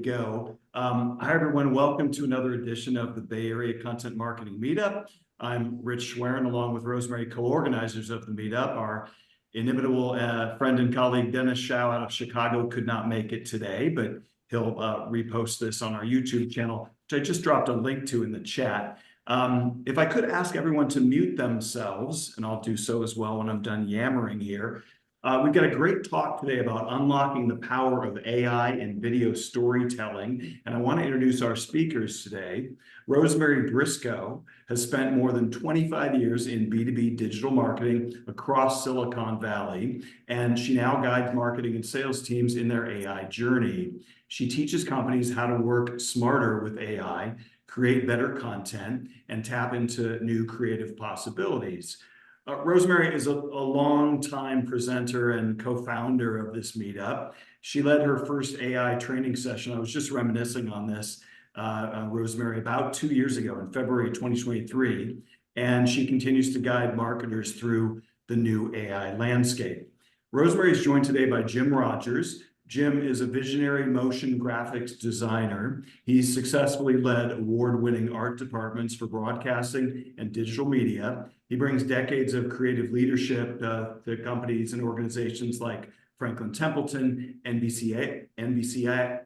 go. Hi, everyone. Welcome to another edition of the Bay Area Content Marketing Meetup. I'm Rich Schwerin, along with Rosemary, co-organizers of the meetup. Our inimitable friend and colleague Dennis Shao out of Chicago could not make it today, but he'll repost this on our YouTube channel, which I just dropped a link to in the chat. If I could ask everyone to mute themselves, and I'll do so as well when I'm done yammering here. We've got a great talk today about unlocking the power of AI in video storytelling. And I want to introduce our speakers today. Rosemary Brisco has spent more than 25 years in B2B digital marketing across Silicon Valley, and she now guides marketing and sales teams in their AI journey. She teaches companies how to work smarter with AI, create better content, and tap into new creative possibilities. Rosemary is a long-time presenter and co-founder of this meetup. She led her first AI training session. I was just reminiscing on this, Rosemary, about 2 years ago in February 2023, and she continues to guide marketers through the new AI landscape. Rosemary is joined today by Jim Rodgers. Jim is a visionary motion graphics designer. He's successfully led award-winning art departments for broadcasting and digital media. He brings decades of creative leadership to companies and organizations like Franklin Templeton, NBC Interactive,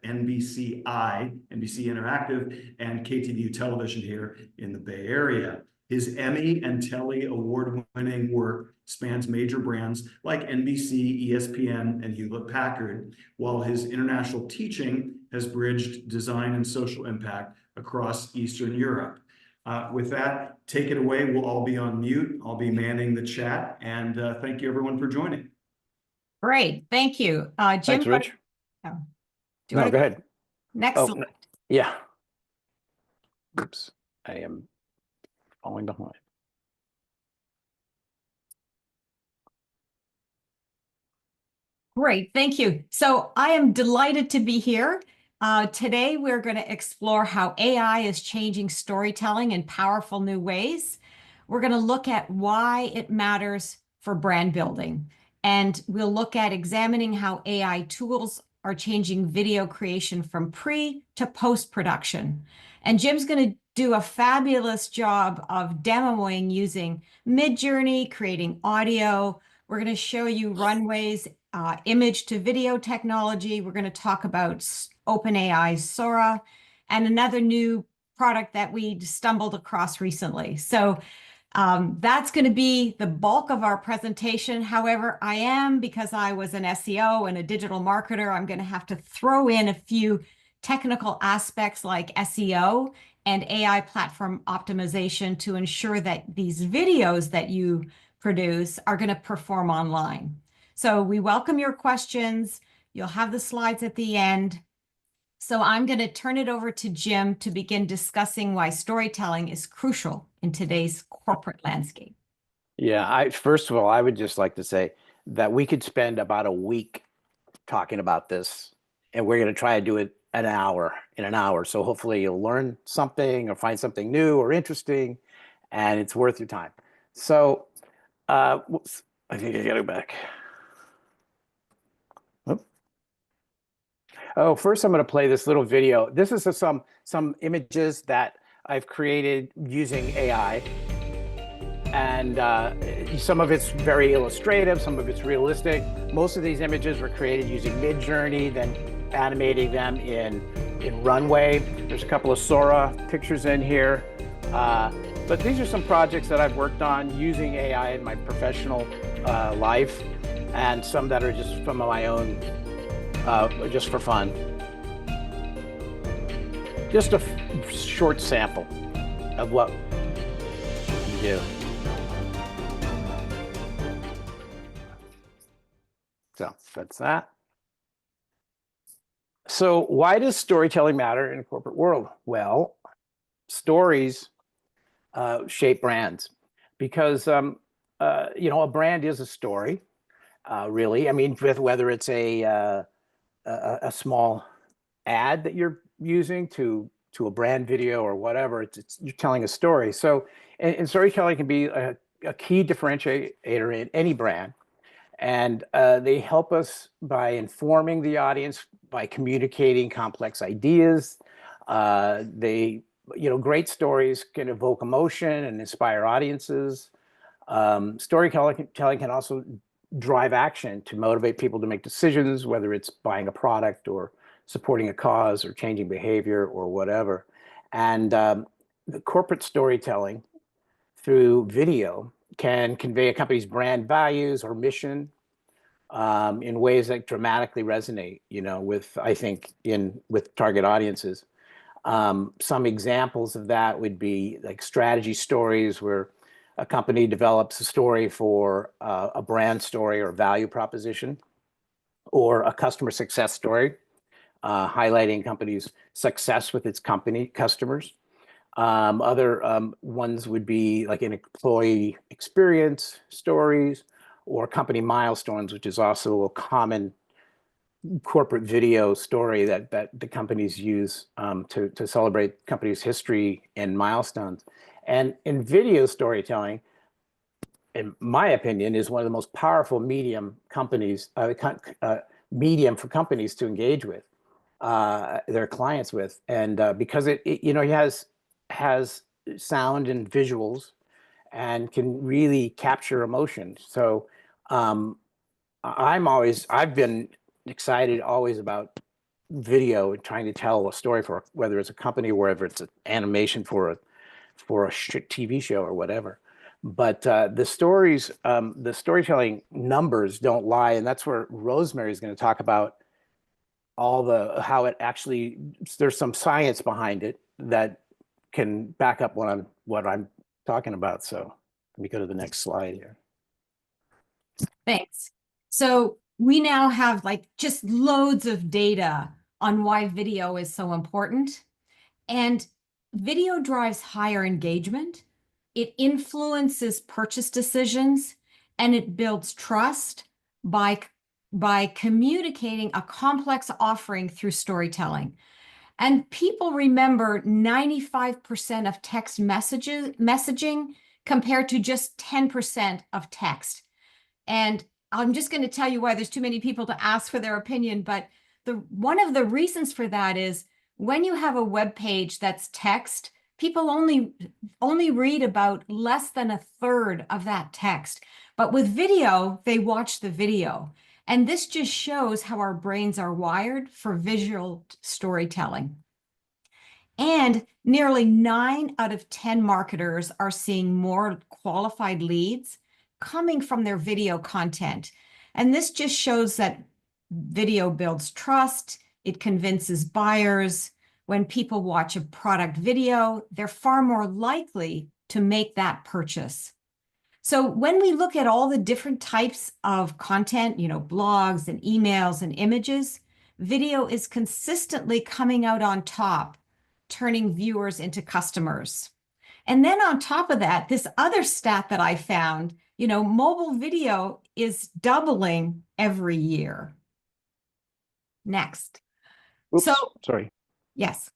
and KTVU Television here in the Bay Area. His Emmy and Telly award-winning work spans major brands like NBC, ESPN, and Hewlett-Packard, while his international teaching has bridged design and social impact across Eastern Europe. With that, take it away. We'll all be on mute. I'll be manning the chat, and thank you everyone for joining. Great, thank you. Jim, thanks, Rich. Oh. No, go ahead. Next slide. Yeah. Oops, I am falling behind. Great, thank you. So I am delighted to be here. Today, we're going to explore how AI is changing storytelling in powerful new ways. We're going to look at why it matters for brand building. And we'll look at examining how AI tools are changing video creation from pre to post-production. And Jim's going to do a fabulous job of demoing using Midjourney, creating audio. We're going to show you Runway's image to video technology. We're going to talk about OpenAI's Sora and another new product that we stumbled across recently. So that's going to be the bulk of our presentation. However, because I was an SEO and a digital marketer, I'm going to have to throw in a few technical aspects like SEO and AI platform optimization to ensure that these videos that you produce are going to perform online. So we welcome your questions. You'll have the slides at the end. So I'm going to turn it over to Jim to begin discussing why storytelling is crucial in today's corporate landscape. Yeah, first of all, I would just like to say that we could spend about a week talking about this, and we're going to try to do it in an hour. So hopefully you'll learn something or find something new or interesting, and it's worth your time. So I think I got to go back. Oh, first I'm going to play this little video. This is some images that I've created using AI. And some of it's very illustrative, some of it's realistic. Most of these images were created using Midjourney, then animating them in Runway. There's a couple of Sora pictures in here. But these are some projects that I've worked on using AI in my professional life, and some that are just from my own, just for fun. Just a short sample of what you do. So that's that. So why does storytelling matter in a corporate world? Well, stories shape brands because, a brand is a story, really. I mean, whether it's a small ad that you're using to a brand video or whatever, you're telling a story. So, and storytelling can be a key differentiator in any brand. And they help us by informing the audience by communicating complex ideas. Great stories can evoke emotion and inspire audiences. Storytelling can also drive action to motivate people to make decisions, whether it's buying a product or supporting a cause or changing behavior or whatever. And the corporate storytelling through video can convey a company's brand values or mission in ways that dramatically resonate, with, I think, with target audiences. Some examples of that would be like strategy stories, where a company develops a story for a brand story or value proposition, or a customer success story, highlighting company's success with its customers. Other ones would be like an employee experience stories or company milestones, which is also a common corporate video story that the companies use to celebrate company's history and milestones. And in video storytelling, in my opinion, is one of the most powerful medium for companies to engage with their clients with, and because it has sound and visuals and can really capture emotion. So I've been excited always about video and trying to tell a story for whether it's a company or whether it's an animation for a TV show or whatever. But the storytelling numbers don't lie, and that's where Rosemary is going to talk about how it actually, there's some science behind it that can back up what I'm talking about. So let me go to the next slide here. Thanks. So we now have like just loads of data on why video is so important. And video drives higher engagement. It influences purchase decisions, and it builds trust by communicating a complex offering through storytelling. And people remember 95% of text messaging compared to just 10% of text. And I'm just going to tell you why there's too many people to ask for their opinion, but one of the reasons for that is when you have a web page that's text, people only read about less than a third of that text. But with video, they watch the video. And this just shows how our brains are wired for visual storytelling. And nearly 9 out of 10 marketers are seeing more qualified leads coming from their video content. And this just shows that video builds trust. It convinces buyers. When people watch a product video, they're far more likely to make that purchase. So when we look at all the different types of content, blogs and emails and images, video is consistently coming out on top, turning viewers into customers. And then on top of that, this other stat that I found, mobile video is doubling every year. Next. Oops, so, sorry. Yes.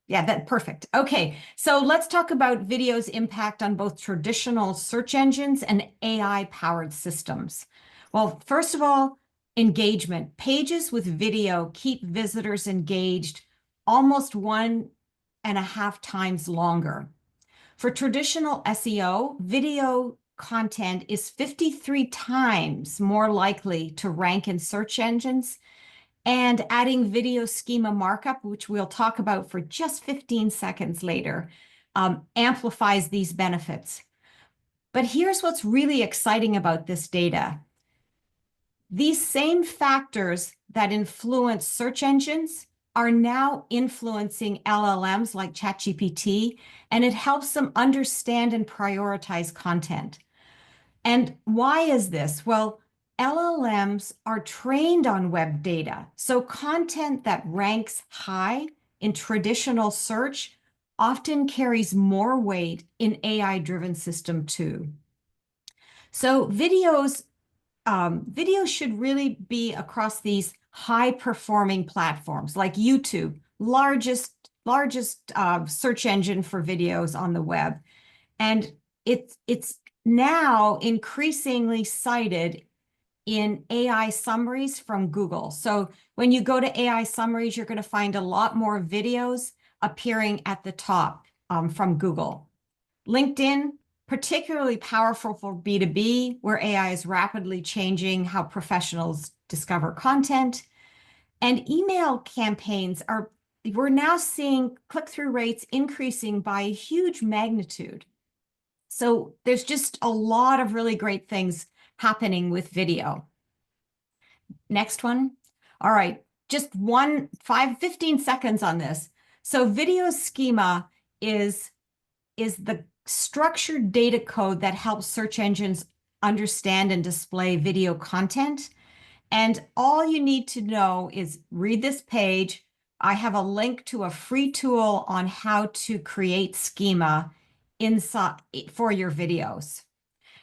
Yeah, perfect. Okay, so let's talk about video's impact on both traditional search engines and AI-powered systems. Well, first of all, engagement. Pages with video keep visitors engaged almost 1.5 times longer. For traditional SEO, video content is 53 times more likely to rank in search engines, and adding video schema markup, which we'll talk about for just 15 seconds later, amplifies these benefits. But here's what's really exciting about this data. These same factors that influence search engines are now influencing LLMs like ChatGPT, and it helps them understand and prioritize content. And why is this? Well, LLMs are trained on web data, so content that ranks high in traditional search often carries more weight in AI-driven system too. So video should really be across these high-performing platforms like YouTube, largest search engine for videos on the web, and it's now increasingly cited in AI summaries from Google. So when you go to AI summaries, you're going to find a lot more videos appearing at the top from Google. LinkedIn, particularly powerful for B2B, where AI is rapidly changing how professionals discover content. And email campaigns we're now seeing click-through rates increasing by a huge magnitude. So there's just a lot of really great things happening with video. Next one. All right, just 15 seconds on this. So video schema is the structured data code that helps search engines understand and display video content. And all you need to know is read this page. I have a link to a free tool on how to create schema inside for your videos.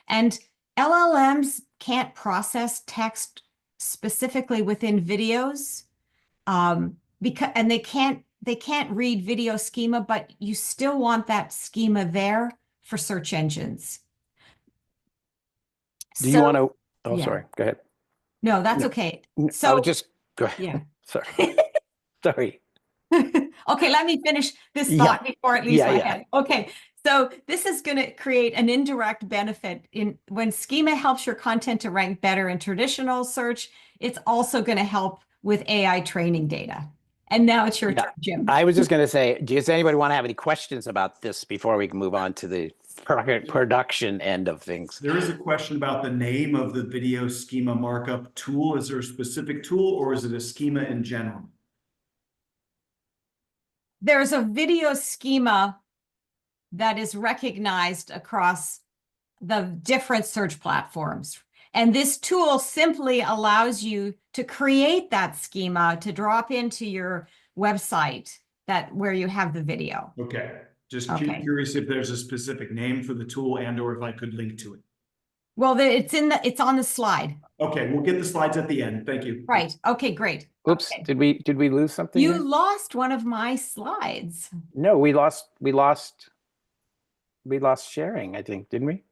And LLMs can't process text specifically within videos, because they can't read video schema, but you still want that schema there for search engines. Do you want to? Oh, yeah. sorry. Go ahead. No, that's No. okay. I So would just go ahead. yeah. Sorry. Sorry. Okay, let me finish this Yeah. thought before it leaves Yeah, my yeah. head. Okay, so this is going to create an indirect benefit when schema helps your content to rank better in traditional search. It's also going to help with AI training data. And now it's your Yeah. turn, Jim. I was just going to say, does anybody want to have any questions about this before we can move on to the production end of things? There is a question about the name of the video schema markup tool. Is there a specific tool or is it a schema in general? There's a video schema that is recognized across the different search platforms. And this tool simply allows you to create that schema to drop into your website where you have the video. Okay. Just Okay. curious if there's a specific name for the tool and or if I could link to it. Well, it's on the slide. Okay, we'll get the slides at the end. Thank you. Right. Okay, great. Oops, Okay. did we lose something You there? lost one of my slides. No, we lost sharing, I think, didn't we?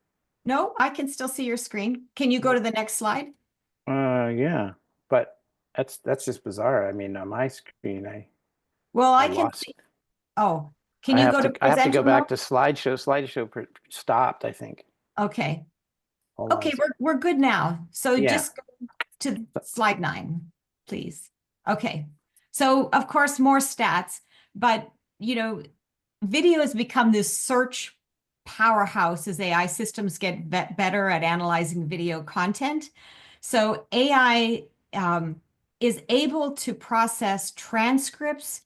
No, I can still see your screen. Can you go to the next slide? Yeah, but that's just bizarre. I mean, on my screen, Well, I I can lost. see. Oh, can you go to I have to go presenter back mode? to slideshow. Slideshow stopped, I think. Okay. Hold on a Okay, second. we're good now. So Yeah. just go to slide 9, please. Okay. So of course more stats, but video has become this search powerhouse as AI systems get better at analyzing video content. So AI is able to process transcripts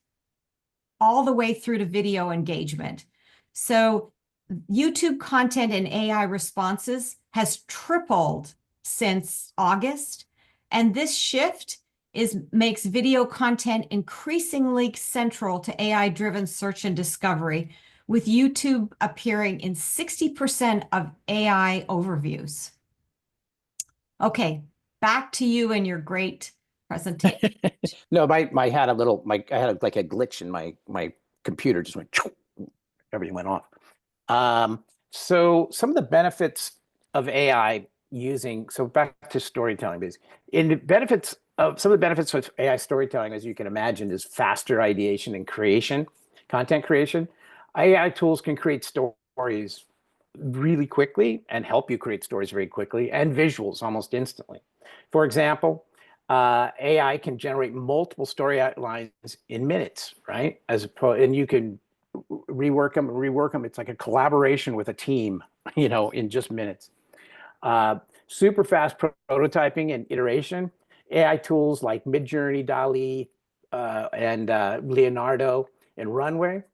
all the way through to video engagement. So YouTube content and AI responses has tripled since August. And this shift makes video content increasingly central to AI-driven search and discovery, with YouTube appearing in 60% of AI overviews. Okay, back to you and your great presentation. No, I had a like a glitch in my computer, just went, everything went off. So some of the benefits of AI so back to storytelling, basically. Some of the benefits of AI storytelling, as you can imagine, is faster ideation and content creation. AI tools can create stories really quickly and help you create stories very quickly, and visuals almost instantly. For example, AI can generate multiple story outlines in minutes, right? And you can rework them. It's like a collaboration with a team, in just minutes. Super fast prototyping and iteration. AI tools like Midjourney, DALL-E, and Leonardo and Runway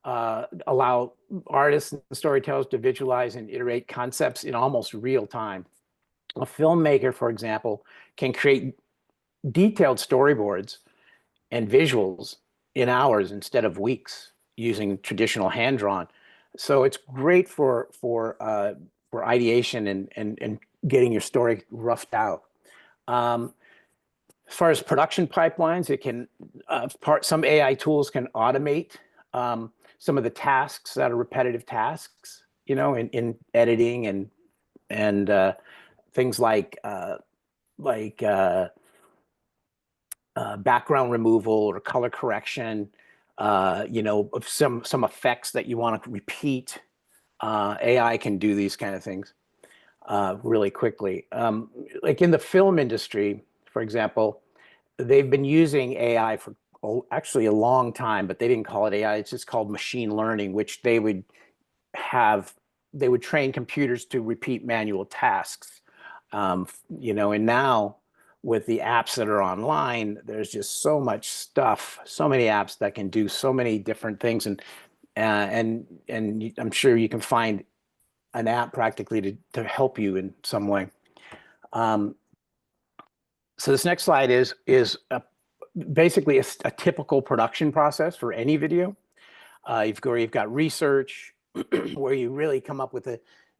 allow artists and storytellers to visualize and iterate concepts in almost real time. A filmmaker, for example, can create detailed storyboards and visuals in hours instead of weeks using traditional hand-drawn. So it's great for ideation and getting your story roughed out. As far as production pipelines, it can some AI tools can automate some of the tasks that are repetitive tasks, in editing and things like like background removal or color correction, of some effects that you want to repeat. AI can do these kind of things really quickly. Like in the film industry, for example, they've been using AI for actually a long time, but they didn't call it AI. It's just called machine learning, which they would train computers to repeat manual tasks. And now with the apps that are online, there's just so much stuff, so many apps that can do so many different things. And I'm sure you can find an app practically to help you in some way. So this next slide is basically a typical production process for any video. You've got research, where you really come up with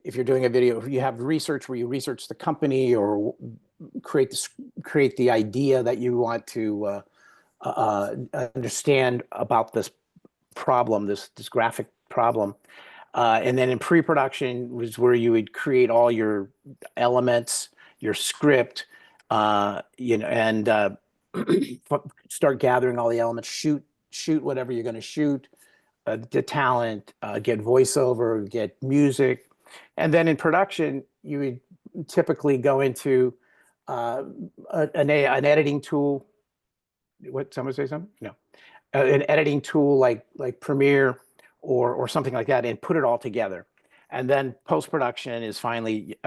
if you're doing a video, if you have research where you research the company or create the idea that you want to understand about this problem, this graphic problem. And then in pre-production was where you would create all your elements, your script, and start gathering all the elements, shoot whatever you're going to shoot, the talent, get voiceover, get music. And then in production, you would typically go into an editing tool. What, someone say something? No. An editing tool like Premiere or something like that, and put it all together. And then post-production is finally,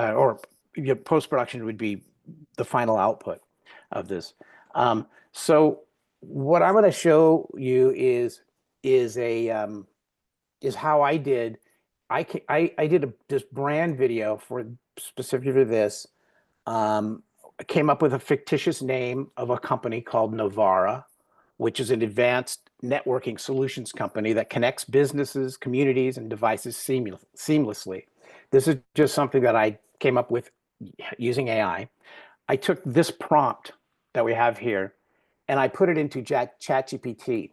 post-production would be the final output of this. So what I'm going to show you is how I did. I did this brand video for specifically for this. I came up with a fictitious name of a company called Novara, which is an advanced networking solutions company that connects businesses, communities, and devices seamlessly. This is just something that I came up with using AI. I took this prompt that we have here and I put it into ChatGPT.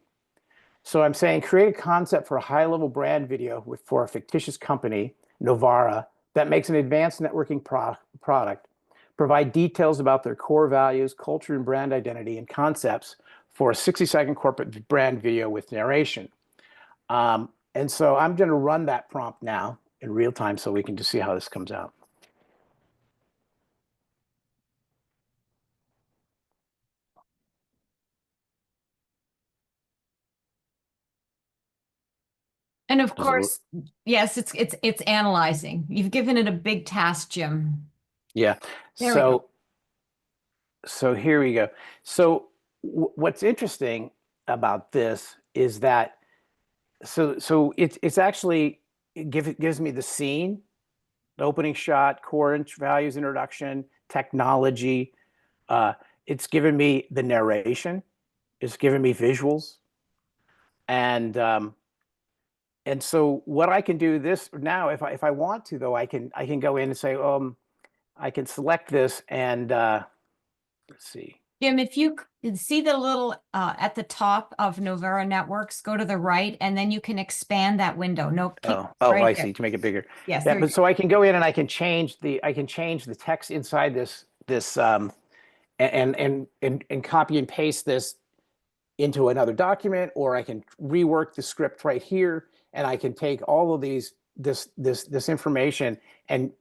So I'm saying, create a concept for a high-level brand video for a fictitious company, Novara, that makes an advanced networking product. Provide details about their core values, culture, and brand identity, and concepts for a 60-second corporate brand video with narration. And so I'm going to run that prompt now in real time so we can just see how this comes out. And of course, yes, it's analyzing. You've given it a big task, Jim. Yeah. There we go. So here we go. So what's interesting about this is that it's actually gives me the scene, the opening shot, core values, introduction, technology. It's given me the narration. It's given me visuals, and so what I can do this now, if I want to, though, I can go in and say, I can select this and let's see. Jim, if you see the little at the top of Novara Networks, go to the right, and then you can expand that window. No, right I see, to make it bigger. Yes. Yeah, but so I can go in and I can change the text inside this and copy and paste this into another document, or I can rework the script right here, and I can take all of this information and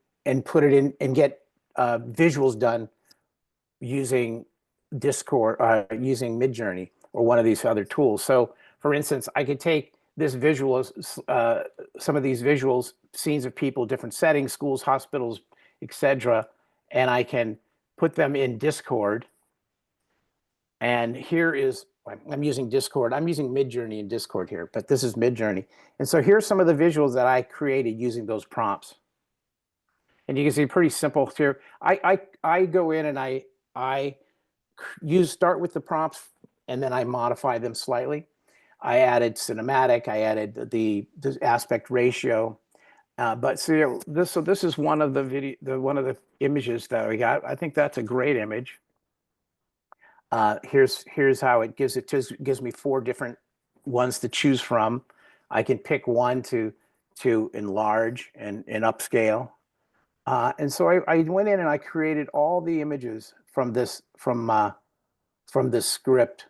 put it in and get visuals done using Discord, using Midjourney or one of these other tools. So for instance, I could take this visuals, some of these visuals, scenes of people, different settings, schools, hospitals, etc., and I can put them in Discord. And here is, I'm using Discord. I'm using Midjourney in Discord here, but this is Midjourney. And so here's some of the visuals that I created using those prompts. And you can see pretty simple here. I go in and I start with the prompts, and then I modify them slightly. I added cinematic. I added the aspect ratio. But so this is one of the images that we got. I think that's a great image. Here's how it gives me 4 different ones to choose from. I can pick one to enlarge and upscale. And so I went in and I created all the images from this script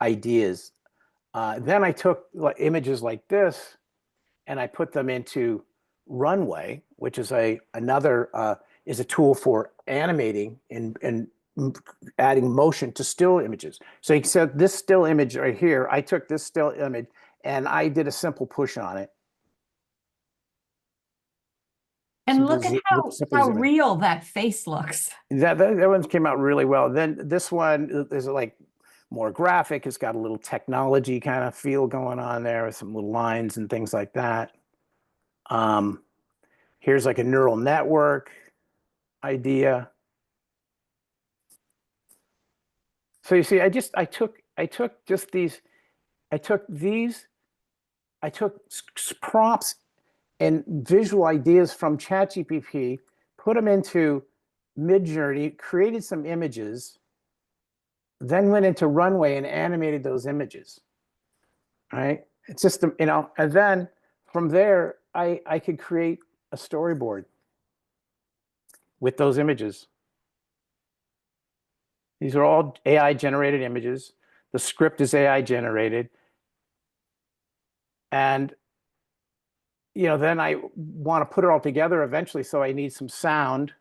ideas. Then I took images like this and I put them into Runway, which is another tool for animating and adding motion to still images. So you said this still image right here, I took this still image and I did a simple push on it. And look at how real that face looks. That one came out really well. Then this one is like more graphic. It's got a little technology kind of feel going on there with some little lines and things like that. Here's like a neural network idea. So you see, I took prompts and visual ideas from ChatGPT, put them into Midjourney, created some images, then went into Runway and animated those images. Right? It's just, and then from there, I could create a storyboard with those images. These are all AI generated images. The script is AI generated. And then I want to put it all together eventually, so I need some sound.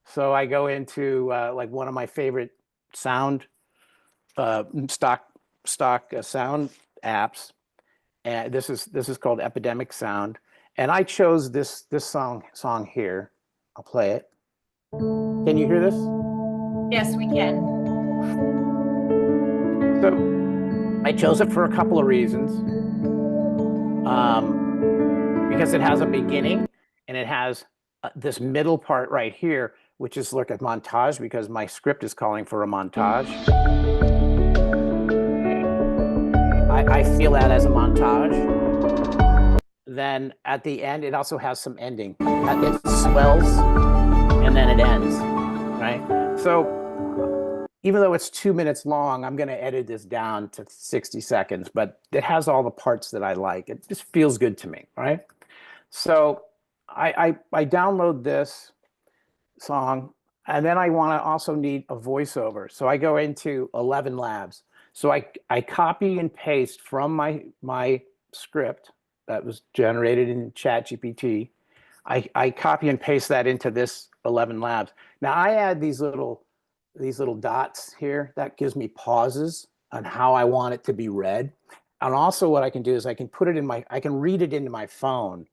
So I go into like one of my favorite sound stock sound apps, and this is called Epidemic Sound. And I chose this song here. I'll play it. Can you hear this? Yes, we can. So I chose it for a couple of reasons. Because it has a beginning and it has this middle part right here, which is like a montage, because my script is calling for a montage. I feel that as a montage. Then at the end, it also has some ending. It swells and then it ends, right? So even though it's 2 minutes long, I'm going to edit this down to 60 seconds, but it has all the parts that I like. It just feels good to me, right? So I download this song, and then I want to also need a voiceover. So I go into 11 Labs. So I copy and paste from my script that was generated in ChatGPT. I copy and paste that into this 11 Labs. Now I add these little dots here. That gives me pauses on how I want it to be read. And also what I can do is I can put it in I can read it into my phone,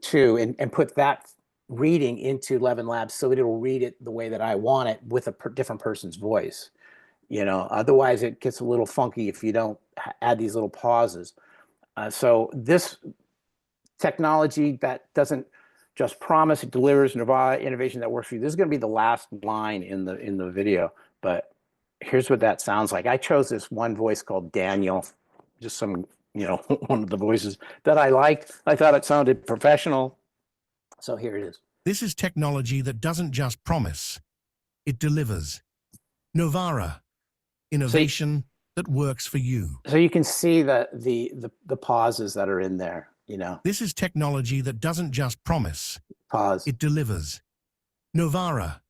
too, and put that reading into 11 Labs so that it'll read it the way that I want it with a different person's voice. Otherwise it gets a little funky if you don't add these little pauses. So this technology that doesn't just promise, it delivers innovation that works for you. This is going to be the last line in the video, but here's what that sounds like. I chose this one voice called Daniel, just some, one of the voices that I liked. I thought it sounded professional. So here it is. This is technology that doesn't just promise, it delivers. Novara, innovation that works for you. So you can see the pauses that are in there, This is technology that doesn't just promise, pause. it delivers. Novara,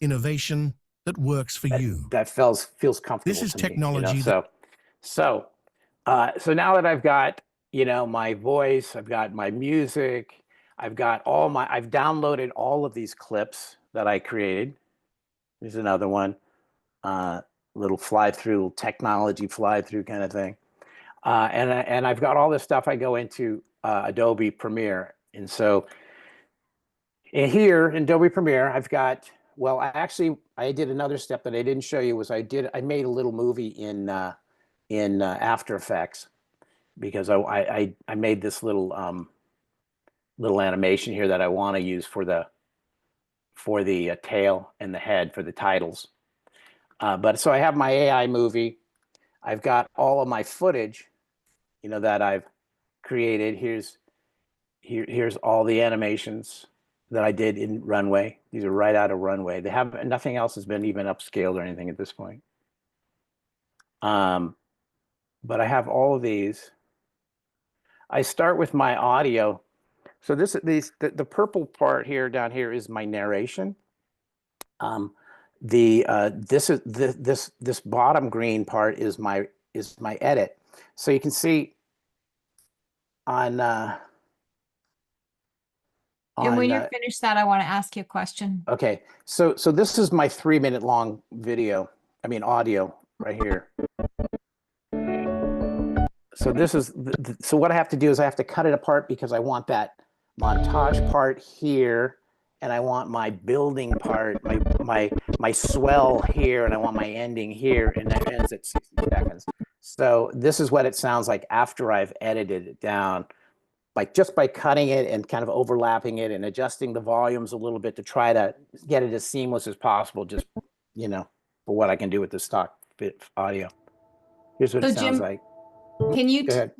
innovation that works for you. That feels comfortable. This is technology. So now that I've got, my voice, I've got my music, I've downloaded all of these clips that I created. There's another one, little technology fly through kind of thing. And I've got all this stuff. I go into Adobe Premiere. And so here in Adobe Premiere, I've got, I did another step that I didn't show you. I made a little movie in After Effects, because I made this little animation here that I want to use for the tail and the head for the titles. But so I have my AI movie. I've got all of my footage, that I've created. Here's all the animations that I did in Runway. These are right out of Runway. Nothing else has been even upscaled or anything at this point. But I have all of these. I start with my audio. So the purple part here down here is my narration. this bottom green part is my edit. So you can see on And when you're finished that, I want to ask you a question. okay, so this is my 3-minute long video. I mean audio right here. So this is so what I have to do is I have to cut it apart because I want that montage part here, and I want my building part, my swell here, and I want my ending here, and that ends at 60 seconds. So this is what it sounds like after I've edited it down, like just by cutting it and kind of overlapping it and adjusting the volumes a little bit to try to get it as seamless as possible, just, you know, for what I can do with the stock audio. Here's what it sounds Jim, like. Can you, Go ahead.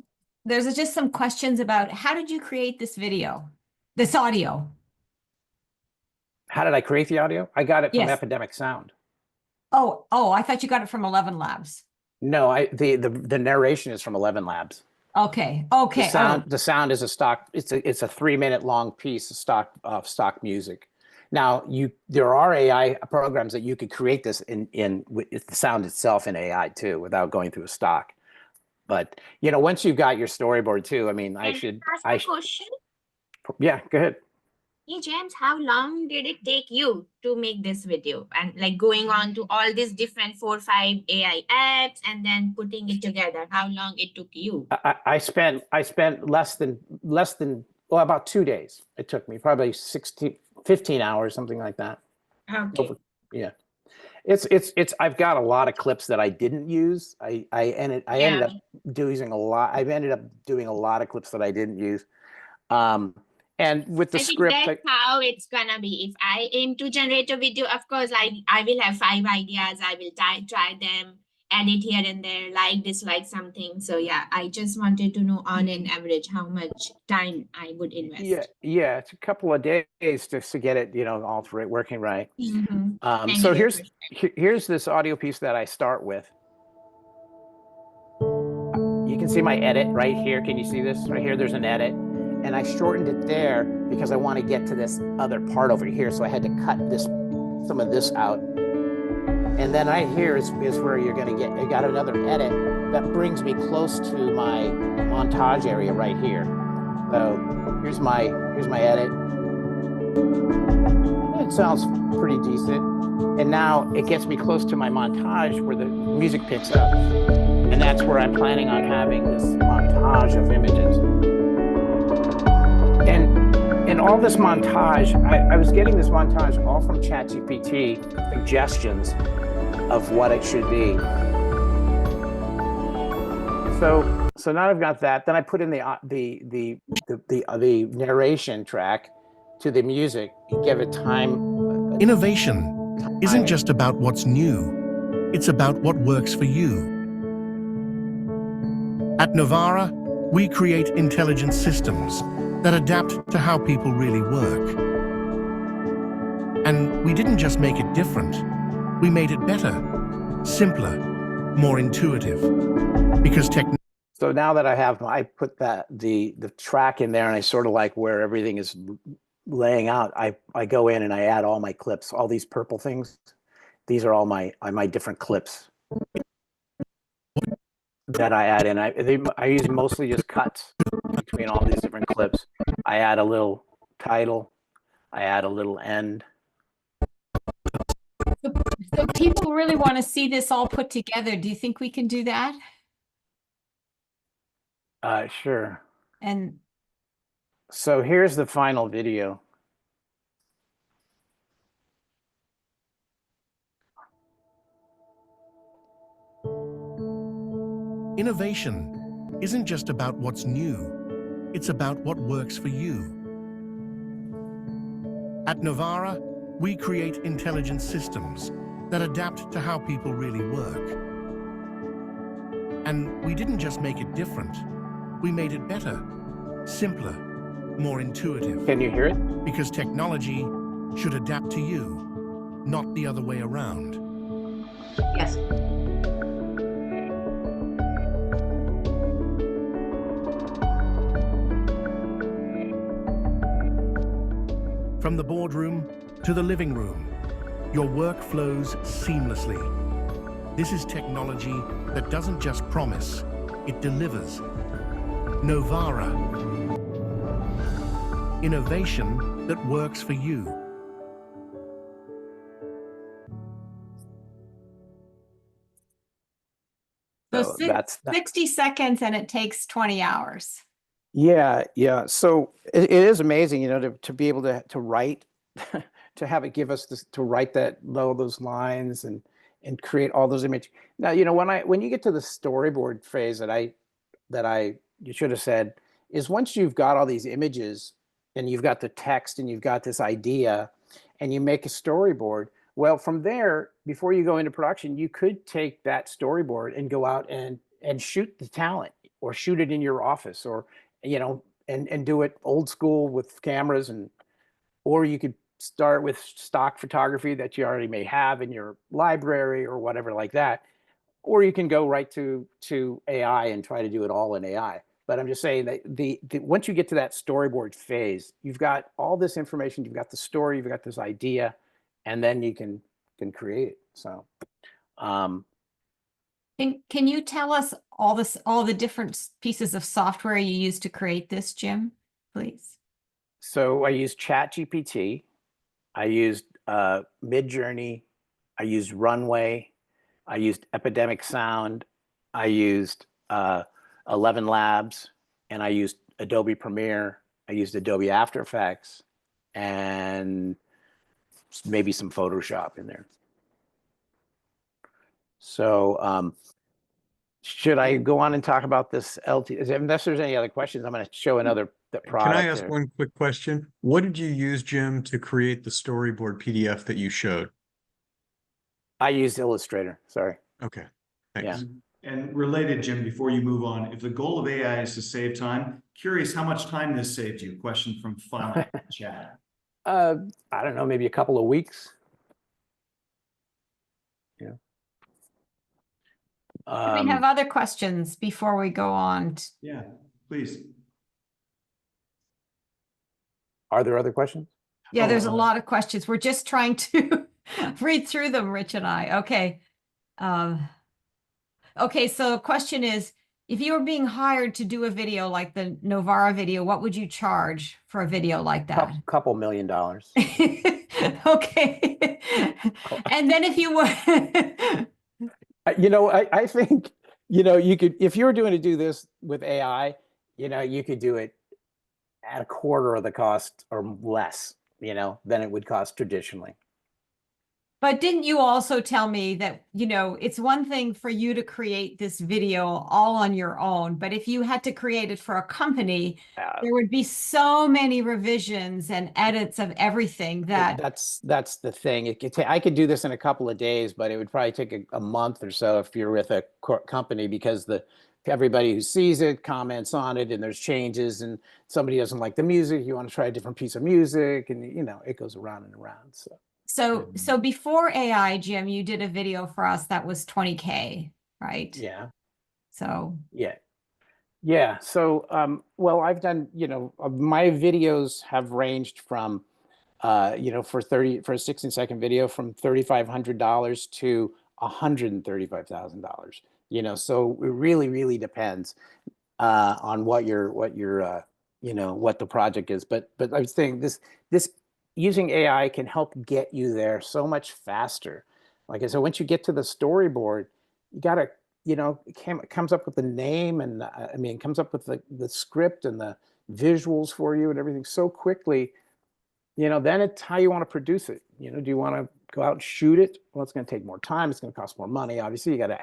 there's just some questions about how did you create this video, this audio? How did I create the audio? I got it from Yes. Epidemic Sound. Oh, I thought you got it from 11 Labs. No, the narration is from 11 Labs. Okay. The sound is a stock. It's a 3-minute long piece of stock music. Now there are AI programs that you could create this in with the sound itself in AI too, without going through a stock. But you know, once you've got your storyboard too, I mean, Can I ask a question? Yeah, go ahead. Hey James, how long did it take you to make this video? And like going on to all these different 4 or 5 AI apps and then putting it together, how long it took you? I spent less than well, about 2 days. It took me probably 15 hours, something like that. Okay. Yeah. It's I've got a lot of clips that I didn't use. I ended up doing a lot. I've ended up doing a lot of clips that I didn't use. And with the script, that's how it's gonna be. If I aim to generate a video, of course, I will have 5 ideas. I will try them, edit here and there, like, dislike something. So yeah, I just wanted to know on an average how much time I would invest. Yeah, it's a couple of days just to get it, you know, all working right. Mm-hmm. So here's this audio piece that I start with. You can see my edit right here. Can you see this right here? There's an edit. And I shortened it there because I want to get to this other part over here. So I had to cut some of this out. And then right here is where you're going to get, I got another edit that brings me close to my montage area right here. So here's my edit. It sounds pretty decent. And now it gets me close to my montage where the music picks up. And that's where I'm planning on having this montage of images. And in all this montage, I was getting this montage all from ChatGPT, suggestions of what it should be. So now I've got that. Then I put in the narration track to the music and give it time. Innovation isn't just about what's new. It's about what works for you. At Novara, we create intelligent systems that adapt to how people really work. And we didn't just make it different, we made it better, simpler, more intuitive. Because So now that I put the track in there and I sort of like where everything is laying out, I go in and I add all my clips, all these purple things. These are all my different clips that I add in. I use mostly just cuts between all these different clips. I add a little title. I add a little end. So people really want to see this all put together. Do you think we can do that? Sure. And so here's the final video. Innovation isn't just about what's new, it's about what works for you. At Novara, we create intelligent systems that adapt to how people really work. And we didn't just make it different, we made it better, simpler, more intuitive. Can you hear it? Because technology should adapt to you, not the other way around. yes. From the boardroom to the living room, your work flows seamlessly. This is technology that doesn't just promise, it delivers. Novara. Innovation that works for you. So So that's 60 seconds and it takes 20 hours. Yeah, yeah. So it is amazing, you know, to be able to write, to have it give us this, to write those lines and create all those images. Now, you know, when you get to the storyboard phase you should have said is once you've got all these images and you've got the text and you've got this idea and you make a storyboard, well, from there, before you go into production, you could take that storyboard and go out and shoot the talent or shoot it in your office or, you know, and do it old school with cameras or you could start with stock photography that you already may have in your library or whatever like that. Or you can go right to AI and try to do it all in AI. But I'm just saying that the once you get to that storyboard phase, you've got all this information, you've got the story, you've got this idea, and then you can create it. So Can you tell us all the different pieces of software you use to create this, Jim, please? So I used ChatGPT, I used Midjourney, I used Runway, I used Epidemic Sound, I used 11 Labs, and I used Adobe Premiere, I used Adobe After Effects, and maybe some Photoshop in there. So should I go on and talk about this LT? Unless there's any other questions, I'm going to show another product. Can I ask one quick question? What did you use, Jim, to create the storyboard PDF that you showed? I used Illustrator. Sorry. Okay. Thanks. Yeah. And related, Jim, before you move on, if the goal of AI is to save time, curious how much time this saved you? Question from Final Chat. I don't know, maybe a couple of weeks. Yeah. We have other questions before we go on. Yeah, please. Are there other questions? Yeah, there's a lot of questions. We're just trying to read through them, Rich and I. Okay. Okay, so the question is, if you were being hired to do a video like the Novara video, what would you charge for a video like that? Couple $1 million. Okay. And then if you were... You know, I think, you know, you could, if you were doing to do this with AI, you know, you could do it at a quarter of the cost or less, you know, than it would cost traditionally. But didn't you also tell me that, you know, it's one thing for you to create this video all on your own, but if you had to create it for a company, there would be so many revisions and edits of everything that... That's the thing. It could I could do this in a couple of days, but it would probably take a month or so if you're with a company because everybody who sees it comments on it and there's changes and somebody doesn't like the music, you want to try a different piece of music and, you know, it goes around and around. So before AI, Jim, you did a video for us that was 20K, right? Yeah. So yeah. So well, I've done, you know, my videos have ranged from you know, for a 16-second video from $3,500 to $135,000. You know, so it really depends on what your you know, what the project is. But I was saying this using AI can help get you there so much faster. Like I said, once you get to the storyboard, you gotta, you know, it comes up with the name and I mean, it comes up with the script and the visuals for you and everything so quickly, you know, then it's how you want to produce it. You know, do you want to go out and shoot it? Well, it's going to take more time. It's going to cost more money. Obviously, you got to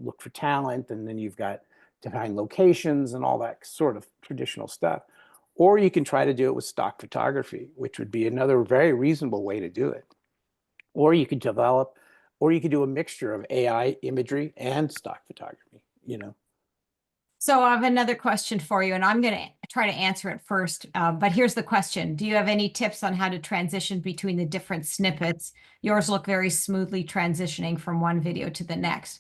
look for talent and then you've got to find locations and all that sort of traditional stuff. Or you can try to do it with stock photography, which would be another very reasonable way to do it. Or you could develop, or you could do a mixture of AI imagery and stock photography, you know. So I have another question for you, and I'm going to try to answer it first. But here's the question. Do you have any tips on how to transition between the different snippets? Yours look very smoothly transitioning from one video to the next.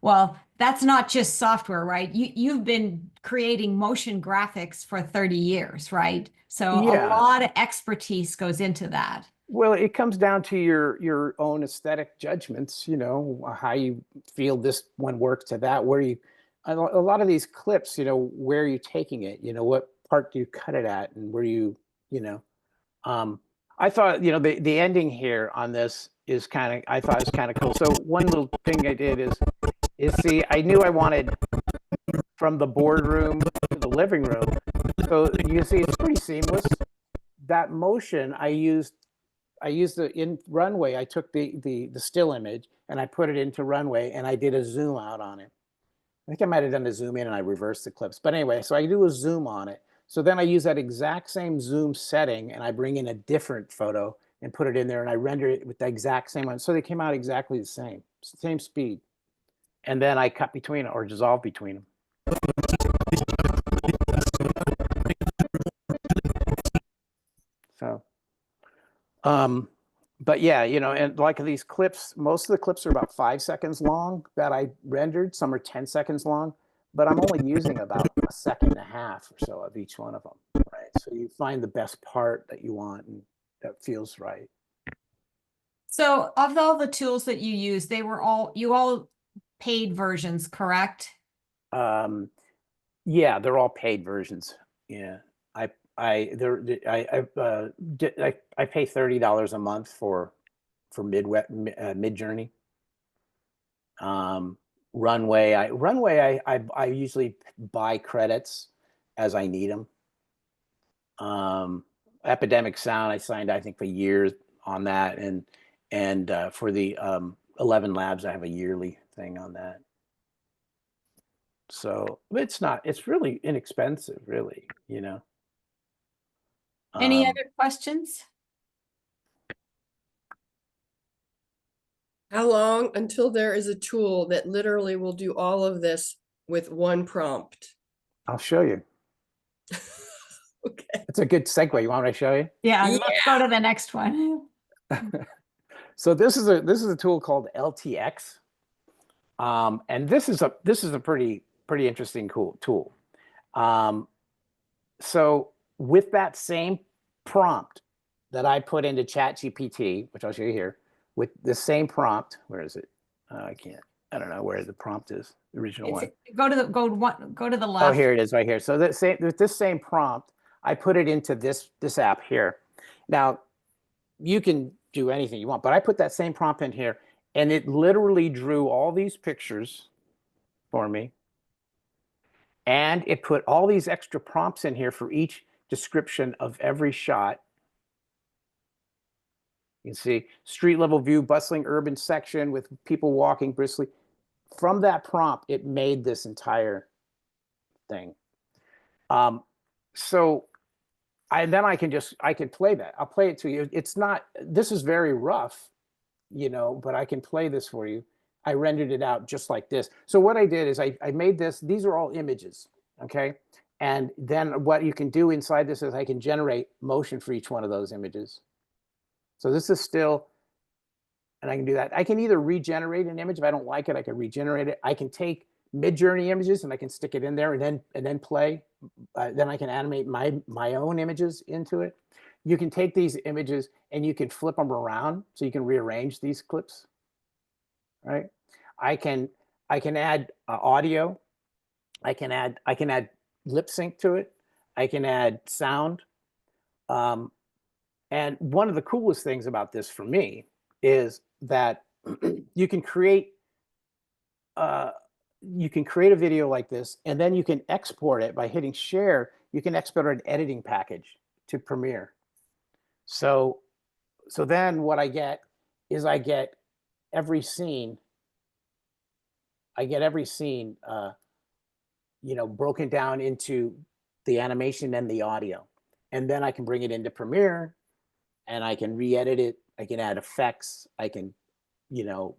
Well, that's not just software, right? You've been creating motion graphics for 30 years, right? So Yeah. a lot of expertise goes into that. Well, it comes down to your own aesthetic judgments, you know, how you feel this one works to that, where you, a lot of these clips, you know, where are you taking it? You know, what part do you cut it at, and where you know, I thought, you know, the ending here on this is I thought it was kind of cool. So one little thing I did is see, I knew I wanted from the boardroom to the living room. So you can see it's pretty seamless. That motion I used in Runway. I took the still image and I put it into Runway and I did a zoom out on it. I think I might have done a zoom in and I reversed the clips. But anyway, so I do a zoom on it. So then I use that exact same zoom setting and I bring in a different photo and put it in there and I render it with the exact same one. So they came out exactly the same speed. And then I cut between or dissolve between them. So, but yeah, you know, and like these clips, most of the clips are about 5 seconds long that I rendered. Some are 10 seconds long, but I'm only using about 1.5 seconds or so of each one of them, right? So you find the best part that you want and that feels right. So of all the tools that you use, you all paid versions, correct? Yeah, they're all paid versions. Yeah, I pay $30 a month for Midjourney. Runway, I usually buy credits as I need them. Epidemic Sound, I signed, I think, for years on that, and for the 11 Labs, I have a yearly thing on that. So it's really inexpensive, really, you know. Any other questions? How long until there is a tool that literally will do all of this with one prompt? I'll show you. Okay. It's a good segue. You want me to show you? Yeah, let's go to the next one. So this is a tool called LTX, and this is a pretty interesting cool tool. So with that same prompt that I put into ChatGPT, which I'll show you here, with the same prompt, where is it? I don't know where the prompt is. The original one. Go to the left. Oh, here it is, right here. So with this same prompt, I put it into this app here. Now, you can do anything you want, but I put that same prompt in here, and it literally drew all these pictures for me. And it put all these extra prompts in here for each description of every shot. You can see street level view, bustling urban section with people walking briskly. From that prompt, it made this entire thing. So I can play that. I'll play it to you. This is very rough, you know, but I can play this for you. I rendered it out just like this. So what I did is I made this. These are all images, okay? And then what you can do inside this is I can generate motion for each one of those images. So this is still, and I can do that. I can either regenerate an image. If I don't like it, I can regenerate it. I can take Midjourney images and I can stick it in there and then play. Then I can animate my own images into it. You can take these images and you can flip them around so you can rearrange these clips. Right? I can add audio. I can add lip sync to it. I can add sound. And one of the coolest things about this for me is that you can create a video like this, and then you can export it by hitting share. You can export an editing package to Premiere. So then what I get is I get every scene, you know, broken down into the animation and the audio. And then I can bring it into Premiere and I can re-edit it. I can add effects. I can, you know,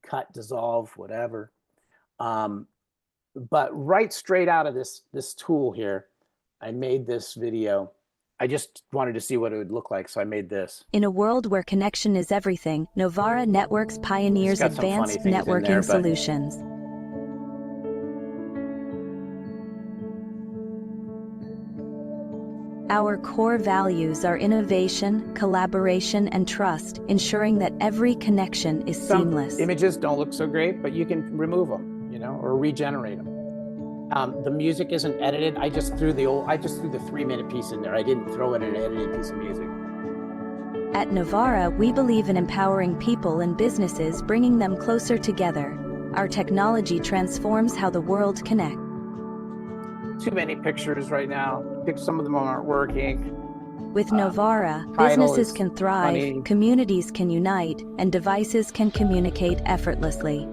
cut, dissolve, whatever. But right straight out of this tool here, I made this video. I just wanted to see what it would look like, so I made this. In a world where connection is everything, Novara Networks pioneers advanced networking solutions. Our core values are innovation, collaboration, and trust, ensuring that every connection is seamless. Some images don't look so great, but you can remove them, or regenerate them. The music isn't edited. I just threw the 3-minute piece in there. I didn't throw in an edited piece of music. At Novara, we believe in empowering people and businesses, bringing them closer together. Our technology transforms how the world connects. Too many pictures right now. Some of them aren't working. With Novara, businesses can thrive, communities can unite, and devices can communicate effortlessly.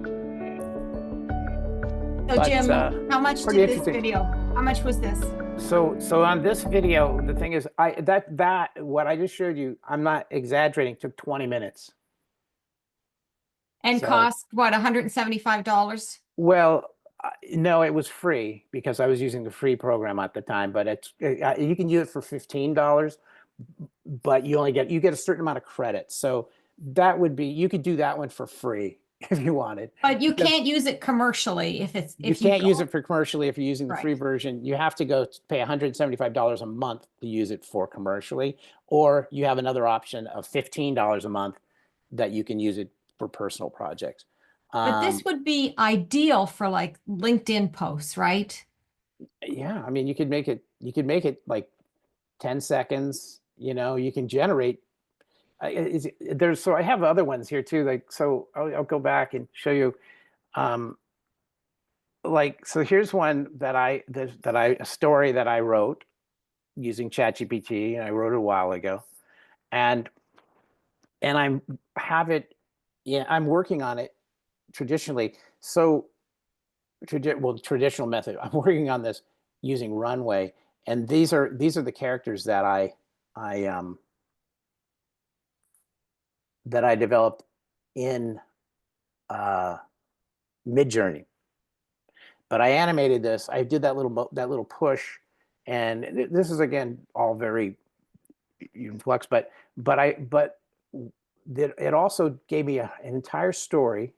So Jim, how much did this video? How much was this? So on this video, the thing is, what I just showed you, I'm not exaggerating, took 20 minutes. And cost what, $175? Well, no, it was free because I was using the free program at the time. But you can use it for $15, but you get a certain amount of credit. So that would be, you could do that one for free if you wanted. But you can't use it commercially you can't use it for commercially if you're using the free version. You have to go pay $175 a month to use it for commercially, or you have another option of $15 a month that you can use it for personal projects. But this would be ideal for like LinkedIn posts, right? Yeah, I mean, you could make it like 10 seconds. You can generate. So I have other ones here too. Like, so I'll go back and show you. So here's one a story that I wrote using ChatGPT, and I wrote it a while ago, and I'm working on it traditionally. So traditional method. I'm working on this using Runway, and these are the characters that I developed in Midjourney. But I animated this. I did that little push, and this is again all very in flux. But it also gave me an entire story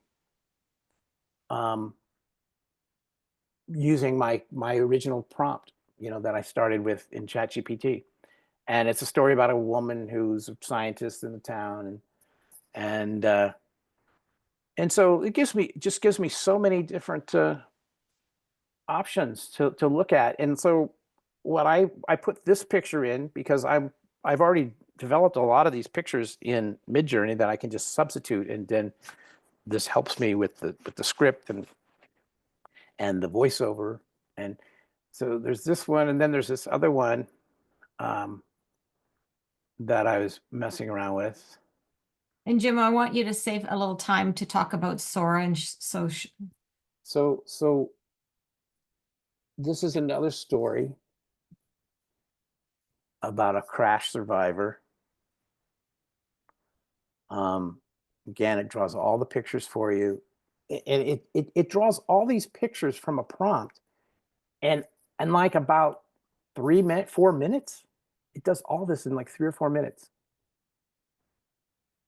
using my original prompt, that I started with in ChatGPT, and it's a story about a woman who's a scientist in the town, and so it gives me so many different options to look at. And so what I put this picture in because I've already developed a lot of these pictures in Midjourney that I can just substitute, and then this helps me with the script and the voiceover. And so there's this one, and then there's this other one that I was messing around with. And Jim, I want you to save a little time to talk about Sora. And so this is another story about a crash survivor. Again, it draws all the pictures for you, and it draws all these pictures from a prompt, and like about 4 minutes, it does all this in like 3 or 4 minutes.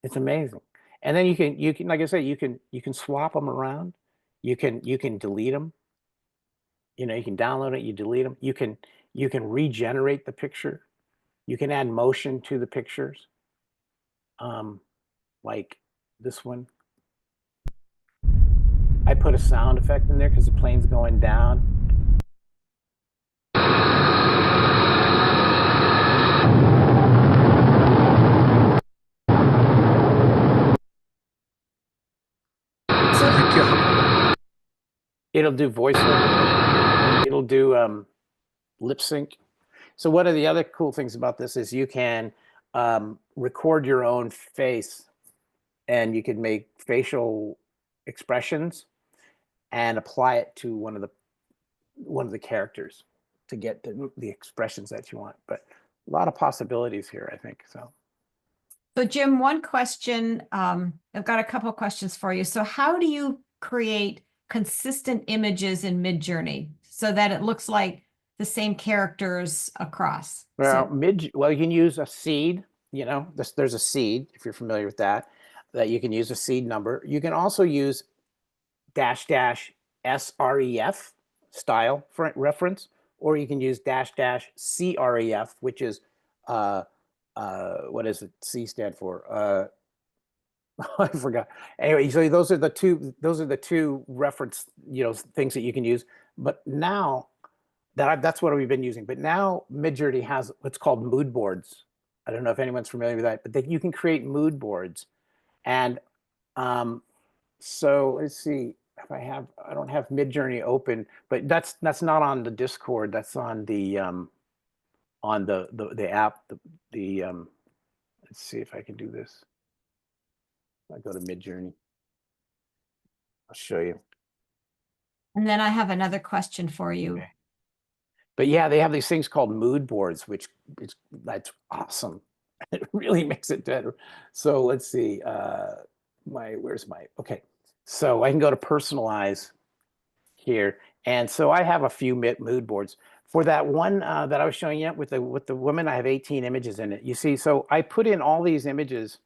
It's amazing. And then you can like I say, you can swap them around. You can delete them. You can download it, you delete them. You can regenerate the picture. You can add motion to the pictures. Like this one. I put a sound effect in there because the plane's going down. It'll do voiceover. It'll do lip sync. So one of the other cool things about this is you can record your own face, and you can make facial expressions and apply it to one of the characters to get the expressions that you want. But a lot of possibilities here, I think. So Jim, one question, I've got a couple of questions for you. So how do you create consistent images in Midjourney so that it looks like the same characters across? Well, you can use a seed, there's a seed, if you're familiar with that you can use a seed number. You can also use -- sref style for reference, or you can use --cref, which is what does it C stand for? I forgot. Anyway, so those are the two reference, things that you can use. But now that's what we've been using. But now Midjourney has what's called mood boards. I don't know if anyone's familiar with that, but you can create mood boards. And so let's see if I don't have Midjourney open, but that's not on the Discord. That's on the app. Let's see if I can do this. I go to Midjourney. I'll show you. And then I have another question for you. Okay. But yeah, they have these things called mood boards, that's awesome. It really makes it better. So let's see. Okay. So I can go to personalize here. And so I have a few mood boards. For that one that I was showing you with the woman, I have 18 images in it. You see, so I put in all these images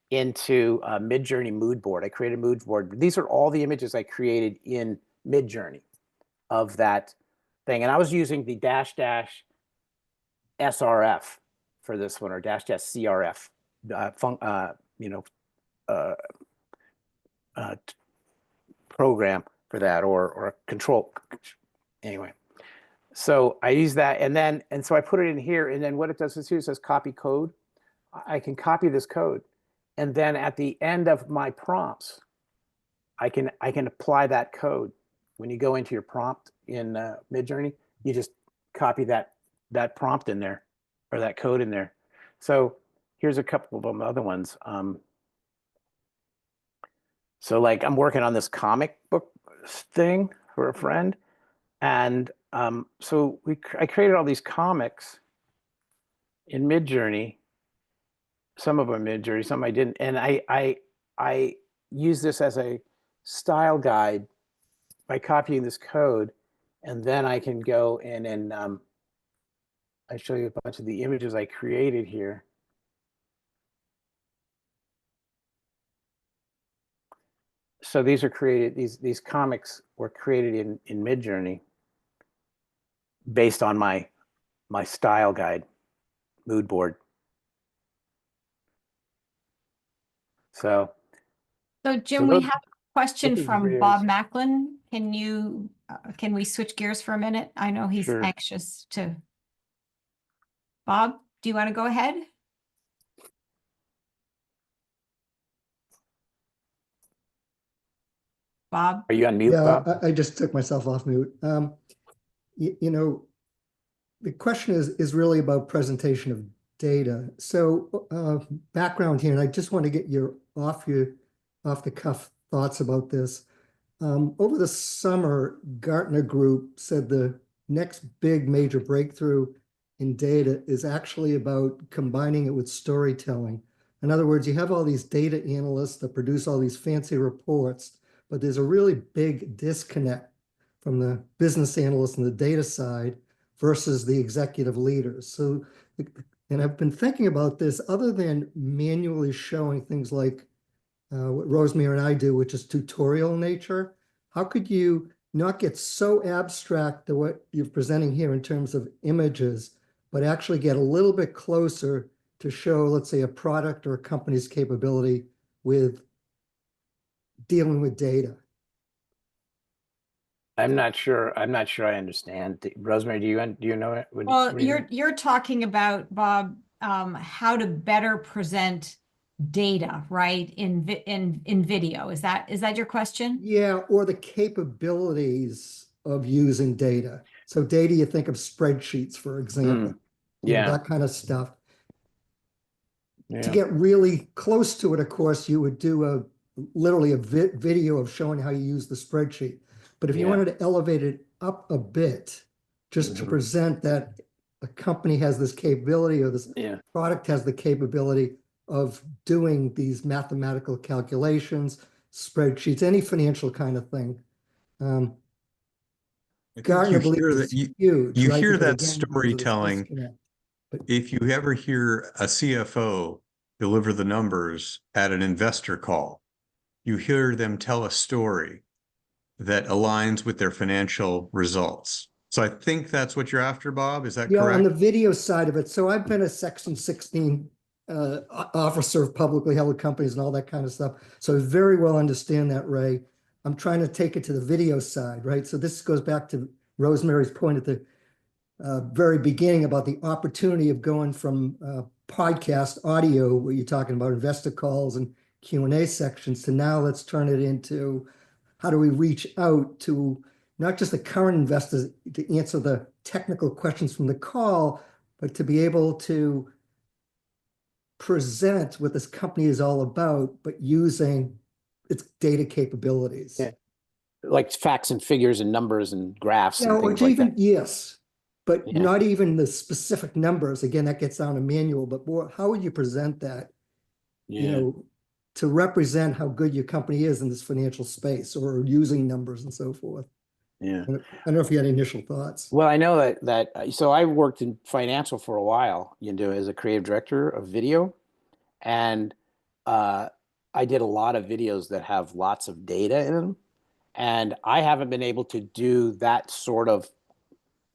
into a Midjourney mood board. I created a mood board. These are all the images I created in Midjourney of that thing. And I was using the --SRF for this one, or --CRF program for that, or a control. Anyway, so I use that, and so I put it in here, and then what it does is here it says copy code. I can copy this code, and then at the end of my prompts, I can apply that code. When you go into your prompt in Midjourney, you just copy that prompt in there, or that code in there. So here's a couple of other ones. So like I'm working on this comic book thing for a friend, and so I created all these comics in Midjourney. Some of them in Midjourney, some I didn't, and I use this as a style guide by copying this code, and then I can go in and I show you a bunch of the images I created here. So these are created, these comics were created in Midjourney based on my style guide mood board. So Jim, we those- have a question those are from videos. Bob Macklin. Can we switch gears for a minute? I know he's Sure. anxious to. Bob, do you want to go ahead? Bob? Are you on mute, Yeah, Bob? I just took myself off mute. The question is really about presentation of data. So background here, and I just want to get your off the cuff thoughts about this. Over the summer, Gartner Group said the next big major breakthrough in data is actually about combining it with storytelling. In other words, you have all these data analysts that produce all these fancy reports, but there's a really big disconnect from the business analysts and the data side versus the executive leaders. So, and I've been thinking about this, other than manually showing things like what Rosemary and I do, which is tutorial nature, how could you not get so abstract to what you're presenting here in terms of images, but actually get a little bit closer to show, let's say, a product or a company's capability with dealing with data? I'm not sure I understand. Rosemary, do you know it? Well, you're talking about, Bob, how to better present data, right, in video. Is that your question? Yeah, or the capabilities of using data. So data, you think of spreadsheets, for example. Yeah. That kind of stuff. Yeah. To get really close to it, of course, you would do literally a video of showing how you use the spreadsheet. But if you wanted to elevate it up a bit, just to present that a company has this capability, or this product has the capability of doing these mathematical calculations, spreadsheets, any financial kind of thing. Gartner believes it's huge. You right? hear Because, that again, there's this storytelling. disconnect. But If you ever hear a CFO deliver the numbers at an investor call, you hear them tell a story that aligns with their financial results. So I think that's what you're after, Bob. Is that Yeah, on the correct? video side of it. So I've been a Section 16 officer of publicly held companies and all that kind of stuff. So I very well understand that, Ray. I'm trying to take it to the video side, right? So this goes back to Rosemary's point at the very beginning about the opportunity of going from podcast audio, where you're talking about investor calls and Q&A sections, to now let's turn it into how do we reach out to not just the current investors to answer the technical questions from the call, but to be able to present what this company is all about, but using its data capabilities. Yeah. Like facts and figures and numbers and graphs and Now, or things like even, that. yes, but Yeah. not even the specific numbers. Again, that gets down to manual, but more, how would you present that, you Yeah. know, to represent how good your company is in this financial space, or using numbers and so forth? Yeah. I don't know if you had initial thoughts. Well, I know so I worked in financial for a while, as a creative director of video, and I did a lot of videos that have lots of data in them, and I haven't been able to do that sort of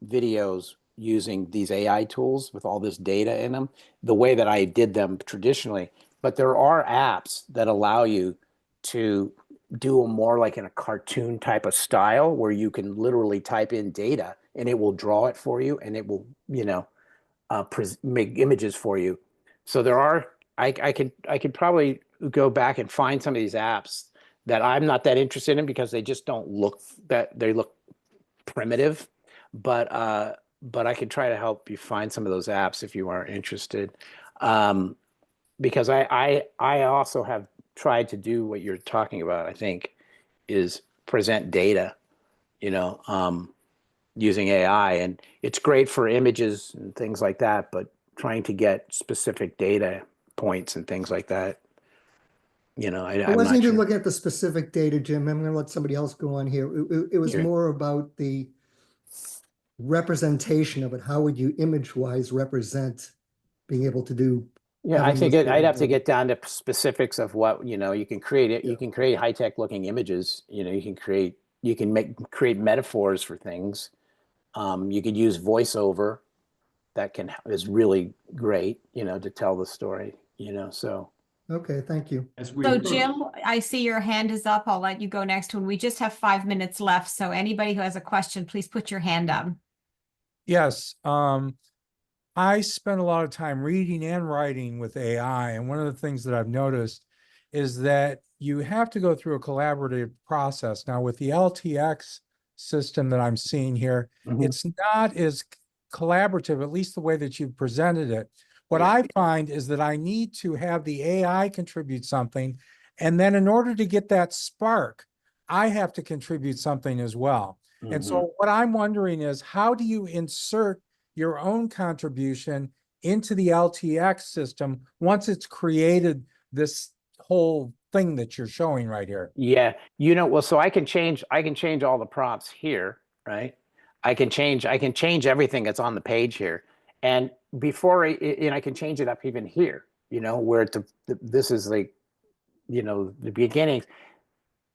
videos using these AI tools with all this data in them the way that I did them traditionally. But there are apps that allow you to do them more like in a cartoon type of style, where you can literally type in data and it will draw it for you, and it will, make images for you. So there are, I could probably go back and find some of these apps that I'm not that interested in, because they just don't look they look primitive, but I could try to help you find some of those apps if you are interested. Because I also have tried to do what you're talking about, I think, is present data, using AI, and it's great for images and things like that, but trying to get specific data points and things like that, I I'm wasn't not even sure. looking at the specific data, Jim. I'm going to let somebody else go on here. It was Sure. more about the representation of it. How would you image-wise represent being able to do? Yeah, I having think those I'd have to capabilities? get down to specifics of what, you can create it. You can create high-tech looking images, you can create metaphors for things. You could use voiceover is really great, to tell the story, so. Okay, thank you. As we So approach- Jim, I see your hand is up. I'll let you go next one. We just have 5 minutes left. So anybody who has a question, please put your hand up. Yes, I spend a lot of time reading and writing with AI, and one of the things that I've noticed is that you have to go through a collaborative process. Now, with the LTX system that I'm seeing here, Mhm. it's not as collaborative, at least the way that you've presented it. What Yeah. I find is that I need to have the AI contribute something, and then in order to get that spark, I have to contribute something as well. And so what I'm wondering is, how do you insert your own contribution into the LTX system once it's created this whole thing that you're showing right here? Yeah, well, so I can change all the prompts here, right? I can change everything that's on the page here. And and I can change it up even here, where this is like, the beginnings.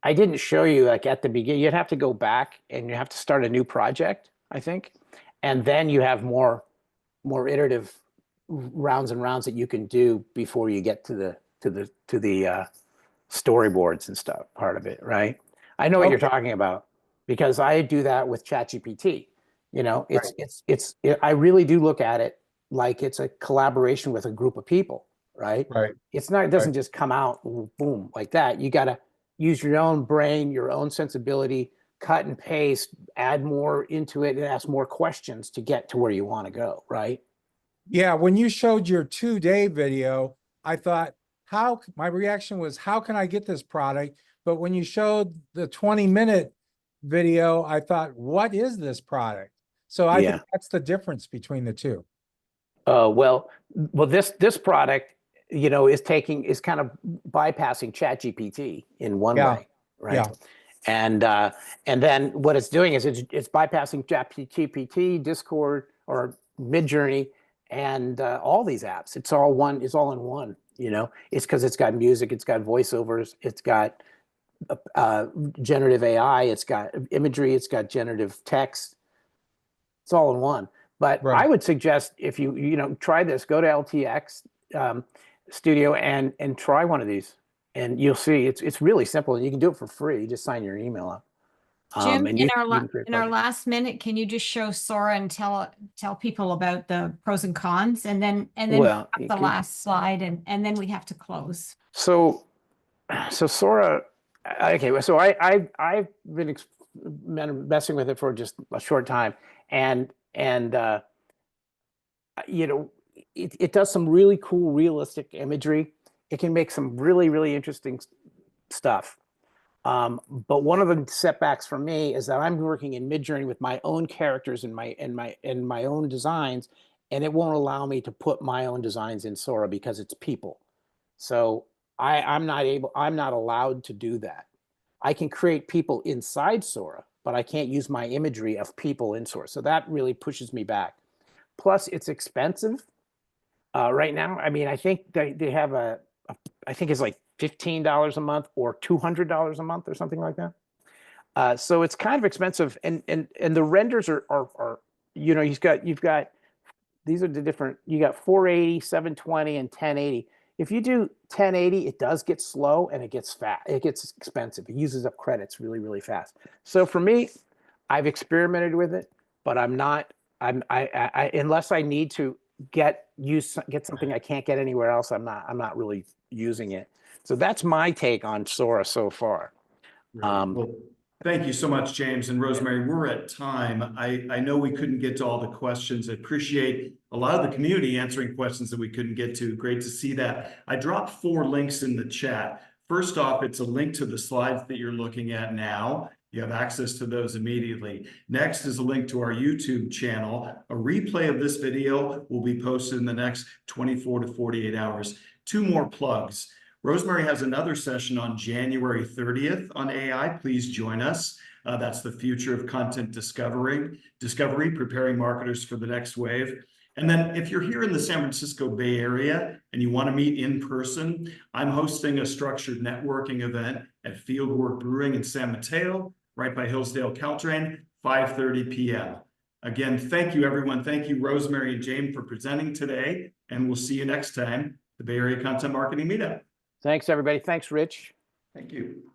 I didn't show you, like, at the beginning. You'd have to go back and you have to start a new project, I think. And then you have more iterative rounds and rounds that you can do before you get to the storyboards and stuff, part of it, right? I know what you're talking about, because I do that with ChatGPT. I really do look at it like it's a collaboration with a group of people, right? Right. It doesn't just come out boom like that. You got to use your own brain, your own sensibility, cut and paste, add more into it, and ask more questions to get to where you want to go, right? Yeah, when you showed your 2-day video, I thought, my reaction was, how can I get this product? But when you showed the 20-minute video, I thought, what is this product? So I think that's the difference between the two. Well, this product, is kind of bypassing ChatGPT in one way, right? Yeah. And then what it's doing is it's bypassing ChatGPT, Discord, or Midjourney, and all these apps. It's all in one. It's because it's got music, it's got voiceovers, it's got generative AI, it's got imagery, it's got generative text. It's all in one. But Right. I would suggest if you try this, go to LTX Studio and try one of these, and you'll see it's really simple. You can do it for free. You just sign your email up. Jim, And in you our can create in our plugins. last minute, can you just show Sora and tell people about the pros and cons, and then Well, the last slide, and then we have to close. So Sora, okay. So I've been messing with it for just a short time, and it does some really cool, realistic imagery. It can make some really interesting stuff. But one of the setbacks for me is that I'm working in Midjourney with my own characters and my own designs, and it won't allow me to put my own designs in Sora because it's people. So I'm not allowed to do that. I can create people inside Sora, but I can't use my imagery of people in Sora. So that really pushes me back. Plus, it's expensive right now. I mean, I think they have I think it's like $15 a month or $200 a month or something like that. So it's kind of expensive, and the renders are you've got these are the different. You got 480, 720, and 1080. If you do 1080, it does get slow and it gets fast. It gets expensive. It uses up credits really fast. So for me, I've experimented with it, but I'm not. I unless I need to get something I can't get anywhere else. I'm not really using it. So that's my take on Sora so far. Well, thank you so much, James and Rosemary. We're at time. I know we couldn't get to all the questions. I appreciate a lot of the community answering questions that we couldn't get to. Great to see that. I dropped 4 links in the chat. First off, it's a link to the slides that you're looking at now. You have access to those immediately. Next is a link to our YouTube channel. A replay of this video will be posted in the next 24 to 48 hours. 2 more plugs. Rosemary has another session on January 30th on AI. Please join us. That's the future of content discovery, preparing marketers for the next wave. And then if you're here in the San Francisco Bay Area and you want to meet in person, I'm hosting a structured networking event at Fieldwork Brewing in San Mateo, right by Hillsdale Caltrain, 5:30 p.m. Again, thank you, everyone. Thank you, Rosemary and James, for presenting today. And we'll see you next time, the Bay Area Content Marketing Meetup. Thanks, everybody. Thanks, Rich. Thank you.